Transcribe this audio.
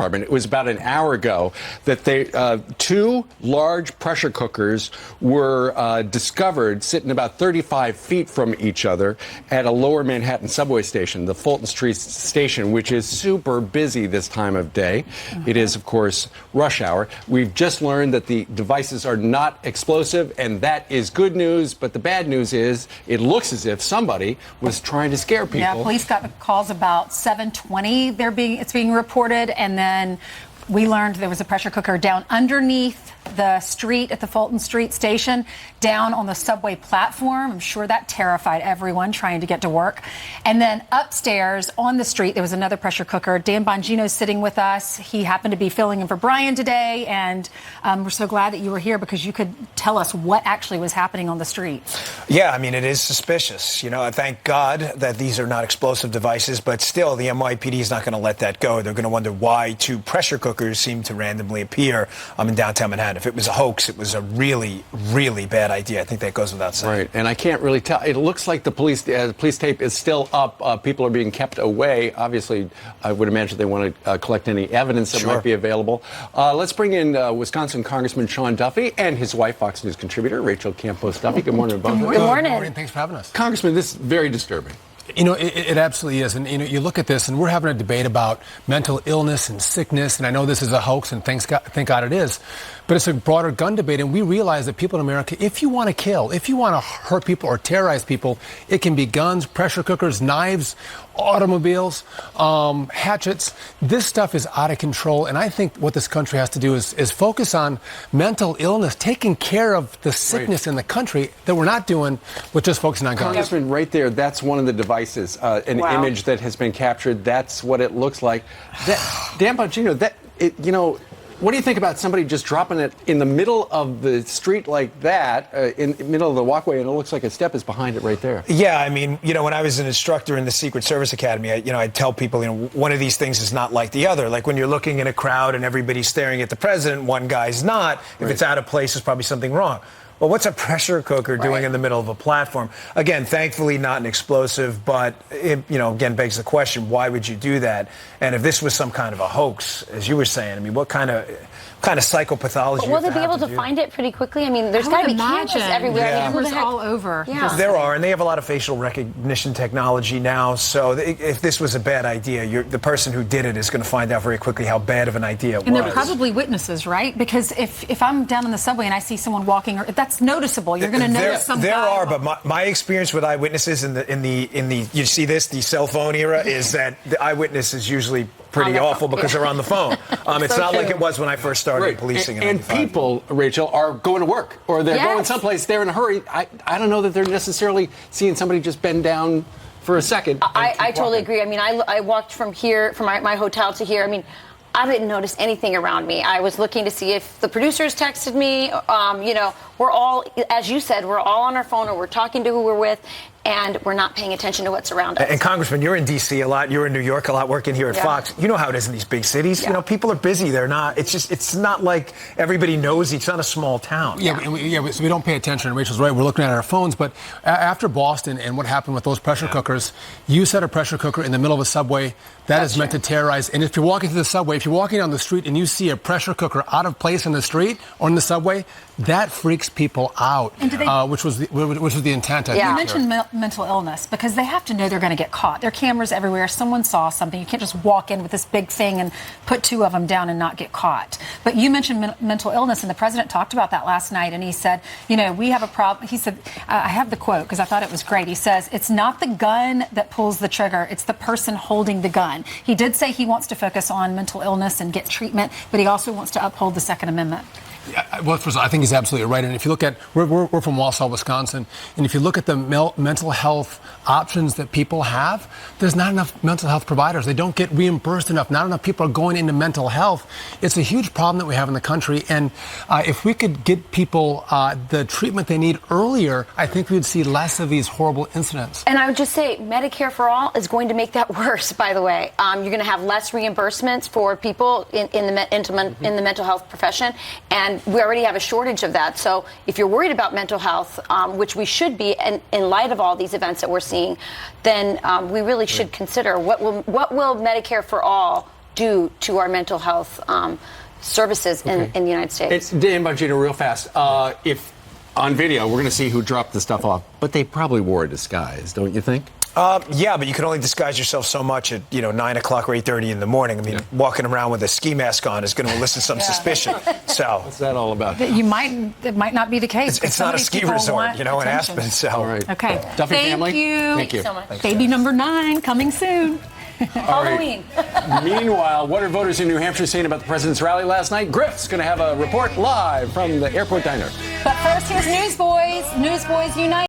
Department. It was about an hour ago that two large pressure cookers were discovered sitting about 35 feet from each other at a lower Manhattan subway station, the Fulton Street station, which is super busy this time of day. It is, of course, rush hour. We've just learned that the devices are not explosive, and that is good news. But the bad news is it looks as if somebody was trying to scare people. Yeah, police got the calls about 7:20. It's being reported, and then we learned there was a pressure cooker down underneath the street at the Fulton Street station, down on the subway platform. I'm sure that terrified everyone trying to get to work. And then upstairs on the street, there was another pressure cooker. Dan Bongino's sitting with us. He happened to be filling in for Brian today, and we're so glad that you were here because you could tell us what actually was happening on the street. Yeah, I mean, it is suspicious. You know, I thank God that these are not explosive devices, but still, the NYPD is not going to let that go. They're going to wonder why two pressure cookers seem to randomly appear in downtown Manhattan. If it was a hoax, it was a really, really bad idea. I think that goes without saying. Right, and I can't really tell. It looks like the police tape is still up. People are being kept away. Obviously, I would imagine they want to collect any evidence that might be available. Let's bring in Wisconsin Congressman Sean Duffy and his wife, Fox News contributor Rachel Campos Duffy. Good morning, both. Good morning. Thanks for having us. Congressman, this is very disturbing. You know, it absolutely is. And, you know, you look at this, and we're having a debate about mental illness and sickness, and I know this is a hoax, and thank God it is. But it's a broader gun debate, and we realize that people in America, if you want to kill, if you want to hurt people or terrorize people, it can be guns, pressure cookers, knives, automobiles, hatchets. This stuff is out of control, and I think what this country has to do is focus on mental illness, taking care of the sickness in the country that we're not doing with just focusing on guns. Congressman, right there, that's one of the devices, an image that has been captured. That's what it looks like. Dan Bongino, what do you think about somebody just dropping it in the middle of the street like that, in the middle of the walkway, and it looks like a step is behind it right there? Yeah, I mean, you know, when I was an instructor in the Secret Service Academy, I'd tell people, one of these things is not like the other. Like when you're looking in a crowd and everybody's staring at the president, one guy's not. If it's out of place, there's probably something wrong. Well, what's a pressure cooker doing in the middle of a platform? Again, thankfully not an explosive, but it, again, begs the question, why would you do that? And if this was some kind of a hoax, as you were saying, I mean, what kind of psychopathology? Will they be able to find it pretty quickly? I mean, there's got to be cameras everywhere. Yeah. Cameras all over. Yeah. There are, and they have a lot of facial recognition technology now. So if this was a bad idea, the person who did it is going to find out very quickly how bad of an idea it was. And they're probably witnesses, right? Because if I'm down in the subway and I see someone walking, that's noticeable. You're going to notice some. There are, but my experience with eyewitnesses in the you see this, the cell phone era, is that the eyewitness is usually pretty awful because they're on the phone. It's not like it was when I first started policing. And people, Rachel, are going to work or they're going someplace. They're in a hurry. I don't know that they're necessarily seeing somebody just bend down for a second. I totally agree. I mean, I walked from here, from my hotel to here. I mean, I didn't notice anything around me. I was looking to see if the producers texted me. We're all, as you said, we're all on our phone or we're talking to who we're with, and we're not paying attention to what's around us. And Congressman, you're in D.C. a lot. You're in New York a lot, working here at Fox. You know how it is in these big cities. Yeah. People are busy. They're not. It's not like everybody knows. It's not a small town. So we don't pay attention. Rachel's right. We're looking at our phones. But after Boston and what happened with those pressure cookers, you set a pressure cooker in the middle of a subway. That is meant to terrorize. And if you're walking through the subway, if you're walking down the street and you see a pressure cooker out of place in the street or in the subway, that freaks people out, which was the intent. You mentioned mental illness because they have to know they're going to get caught. There are cameras everywhere. Someone saw something. You can't just walk in with this big thing and put two of them down and not get caught. But you mentioned mental illness, and the president talked about that last night, and he said, we have a problem. He said, I have the quote because I thought it was great. He says, it's not the gun that pulls the trigger. It's the person holding the gun. He did say he wants to focus on mental illness and get treatment, but he also wants to uphold the Second Amendment. Well, first of all, I think he's absolutely right. And if you look at, we're from Wausau, Wisconsin, and if you look at the mental health options that people have, there's not enough mental health providers. They don't get reimbursed enough. Not enough people are going into mental health. It's a huge problem that we have in the country. And if we could get people the treatment they need earlier, I think we would see less of these horrible incidents. And I would just say Medicare for All is going to make that worse, by the way. You're going to have less reimbursements for people in the mental health profession. And we already have a shortage of that. So if you're worried about mental health, which we should be, and in light of all these events that we're seeing, then we really should consider what will Medicare for All do to our mental health services in the United States. It's Dan Bongino, real fast. If on video, we're going to see who dropped the stuff off, but they probably wore a disguise, don't you think? Yeah, but you can only disguise yourself so much at 9 o'clock or 8:30 in the morning. I mean, walking around with a ski mask on is going to elicit some suspicion. So what's that all about? It might not be the case. It's not a ski resort, in Aspen. So all right. Okay. Duffy family. Thank you so much. Baby number 9 coming soon. Halloween. Meanwhile, what are voters in New Hampshire saying about the president's rally last night? Griff's going to have a report live from the airport diner. But first, here's Newsboys. Newsboys Unite.